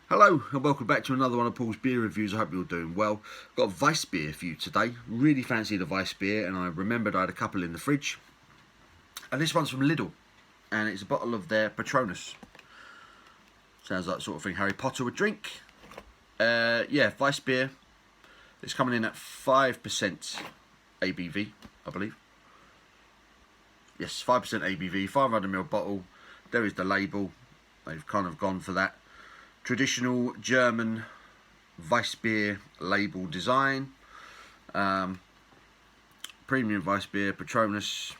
Hello and welcome back to another one of Paul's beer reviews. I hope you're all doing well. Got a Weissbier for you today. Really fancy the Weissbier, and I remembered I had a couple in the fridge. And this one's from Lidl, and it's a bottle of their Patronus. Sounds like the sort of thing Harry Potter would drink. Yeah, Weissbier. It's coming in at 5% ABV, I believe. Yes, 5% ABV, 500ml bottle. There is the label. They've kind of gone for that traditional German Weissbier label design. Premium Weissbier, Patronus.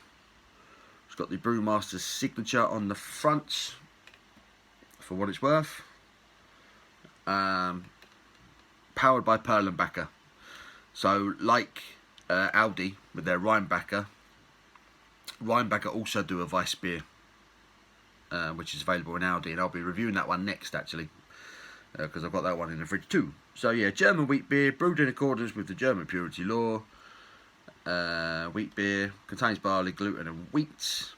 It's got the brewmaster's signature on the front, for what it's worth. Powered by Perlenbacher. So, like Audi with their Rheinbacher also do a Weissbier, which is available in Audi, and I'll be reviewing that one next, actually, because I've got that one in the fridge too. So yeah, German wheat beer, brewed in accordance with the German purity law. Wheat beer contains barley, gluten and wheat.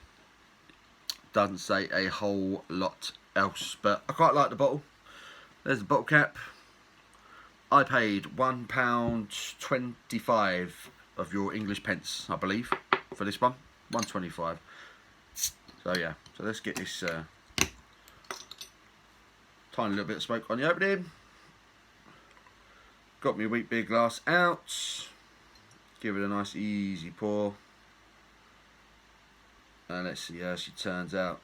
Doesn't say a whole lot else, but I quite like the bottle. There's the bottle cap. I paid £1.25 of your English pence, I believe, for this one. £1.25. So yeah, so let's get this tiny little bit of smoke on the opening. Got my wheat beer glass out. Give it a nice easy pour. And let's see how she turns out.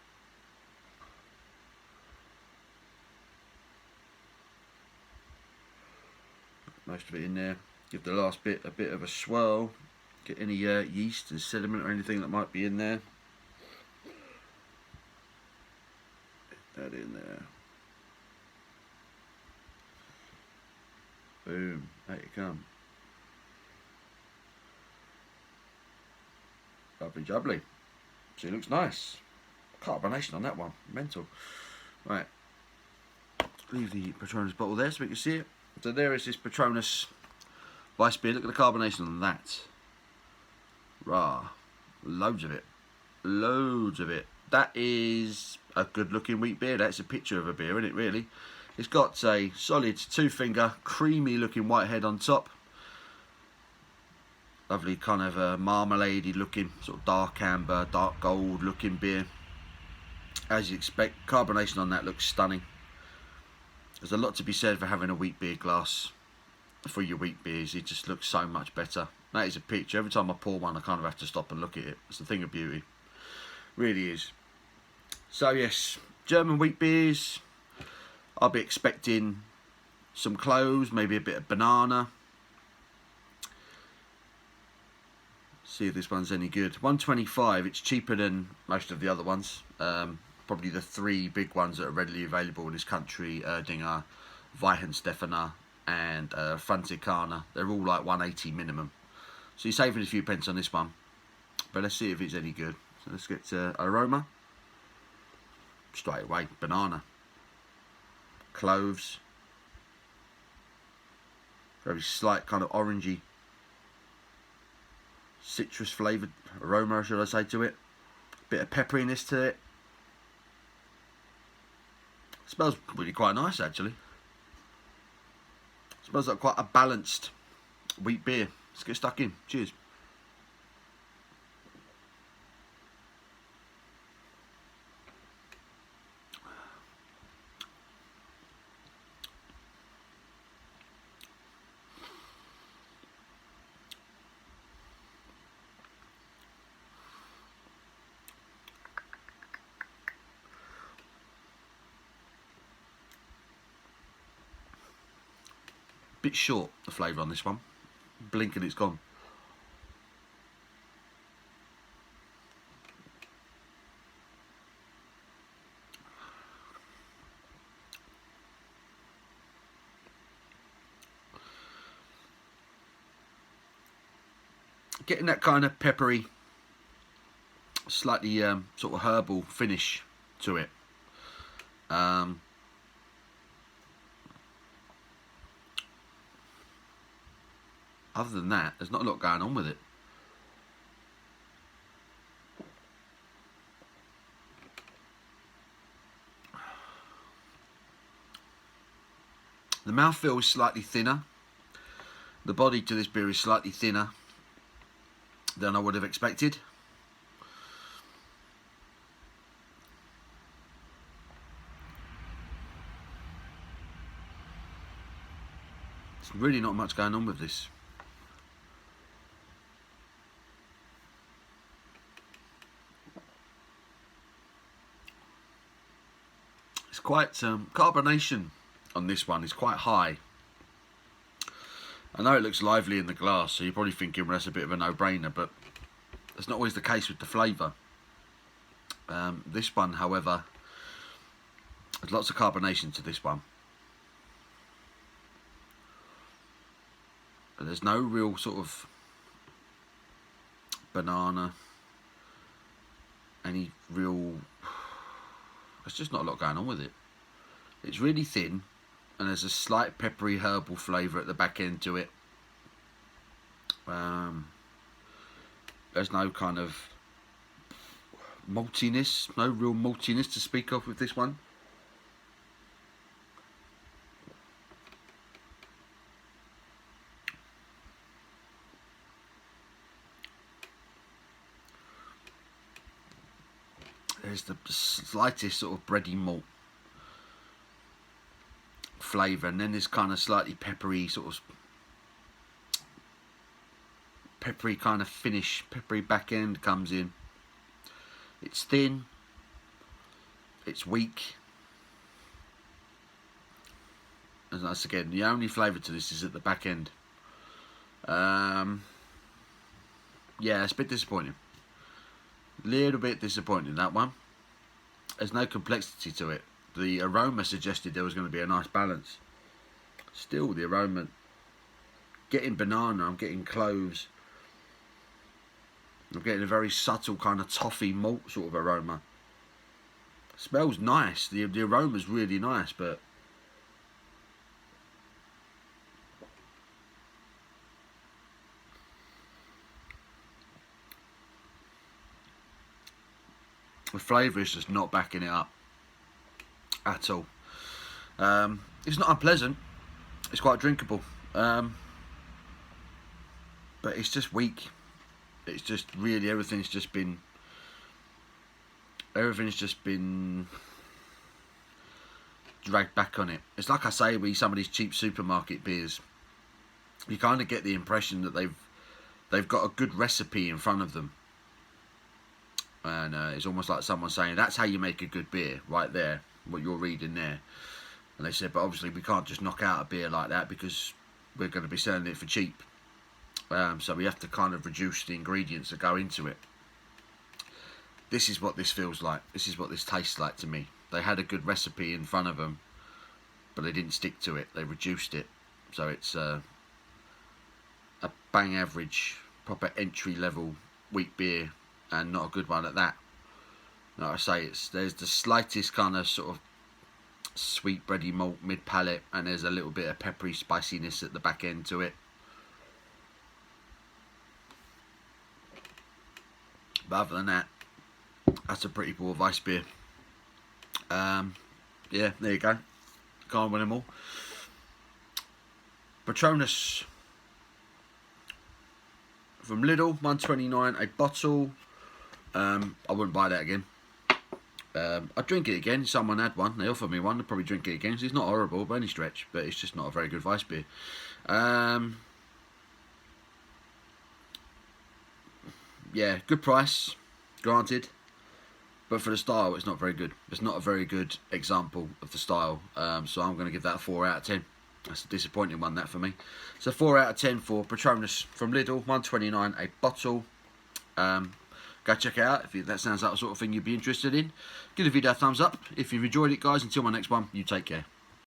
Most of it in there. Give the last bit a bit of a swirl. Get any yeast and sediment or anything that might be in there. Get that in there. Boom, there you come. Lovely jubbly. See, it looks nice. Carbonation on that one, mental. Right, leave the Patronus bottle there so we can see it. So there is this Patronus Weissbier. Look at the carbonation on that. Rah, loads of it. Loads of it. That is a good looking wheat beer. That's a picture of a beer, isn't it, really? It's got a solid 2-finger, creamy looking white head on top. Lovely kind of marmalade-y looking, sort of dark amber, dark gold looking beer. As you expect, carbonation on that looks stunning. There's a lot to be said for having a wheat beer glass for your wheat beers. It just looks so much better. That is a picture. Every time I pour one, I kind of have to stop and look at it. It's a thing of beauty. Really is. So yes, German wheat beers. I'll be expecting some cloves, maybe a bit of banana. See if this one's any good. £1.25. It's cheaper than most of the other ones. Probably the 3 big ones that are readily available in this country: Erdinger, Weihenstephaner, and Franziskaner. They're all like £1.80 minimum. So you're saving a few pence on this one. But let's see if it's any good. So let's get aroma. Straight away, banana. Cloves. Very slight kind of orangey, citrus flavoured aroma, should I say, to it. Bit of pepperiness to it. Smells really quite nice, actually. Smells like quite a balanced wheat beer. Let's get stuck in. Cheers. Bit short, the flavour on this one. Blink and it's gone. Getting that kind of peppery, slightly sort of herbal finish to it. Other than that, there's not a lot going on with it. The mouthfeel is slightly thinner. The body to this beer is slightly thinner than I would have expected. There's really not much going on with this. It's quite carbonation on this one is quite high. I know it looks lively in the glass, so you're probably thinking, well, that's a bit of a no-brainer, but that's not always the case with the flavour. This one, however, there's lots of carbonation to this one. But there's no real sort of banana, any real... There's just not a lot going on with it. It's really thin, and there's a slight peppery herbal flavour at the back end to it. There's no kind of maltiness, no real maltiness to speak of with this one. There's the slightest sort of bready malt flavour, and then this kind of slightly peppery sort of peppery kind of finish, peppery back end comes in. It's thin, it's weak, and that's again the only flavour to this is at the back end. Yeah, it's a bit disappointing. Little bit disappointing, that one. There's no complexity to it. The aroma suggested there was going to be a nice balance. Still, the aroma, getting banana, I'm getting cloves. I'm getting a very subtle kind of toffee malt sort of aroma. Smells nice. The aroma's really nice, but the flavour is just not backing it up at all. It's not unpleasant. It's quite drinkable, but it's just weak. It's just really everything's just been dragged back on it. It's like I say with some of these cheap supermarket beers. You kind of get the impression that they've got a good recipe in front of them. And it's almost like someone saying, that's how you make a good beer, right there, what you're reading there. And they said, but obviously we can't just knock out a beer like that because we're going to be selling it for cheap. So we have to kind of reduce the ingredients that go into it. This is what this feels like. This is what this tastes like to me. They had a good recipe in front of them, but they didn't stick to it. They reduced it. So it's a bang average, proper entry level wheat beer, and not a good one at that. Like I say, there's the slightest kind of sort of sweet bready malt mid palate, and there's a little bit of peppery spiciness at the back end to it. But other than that, that's a pretty poor Weissbier. Yeah, there you go. Can't win them all. Patronus from Lidl, $1.29 a bottle. I wouldn't buy that again. I'd drink it again. Someone had one. They offered me one. I'd probably drink it again. It's not horrible by any stretch, but it's just not a very good Weissbier. Yeah, good price, granted, but for the style, it's not very good. It's not a very good example of the style. So I'm going to give that a 4 out of 10. That's a disappointing one, that for me. So 4 out of 10 for Patronus from Lidl, $1.29 a bottle. Go check it out if that sounds like the sort of thing you'd be interested in. Give the video a thumbs up if you've enjoyed it, guys. Until my next one, you take care.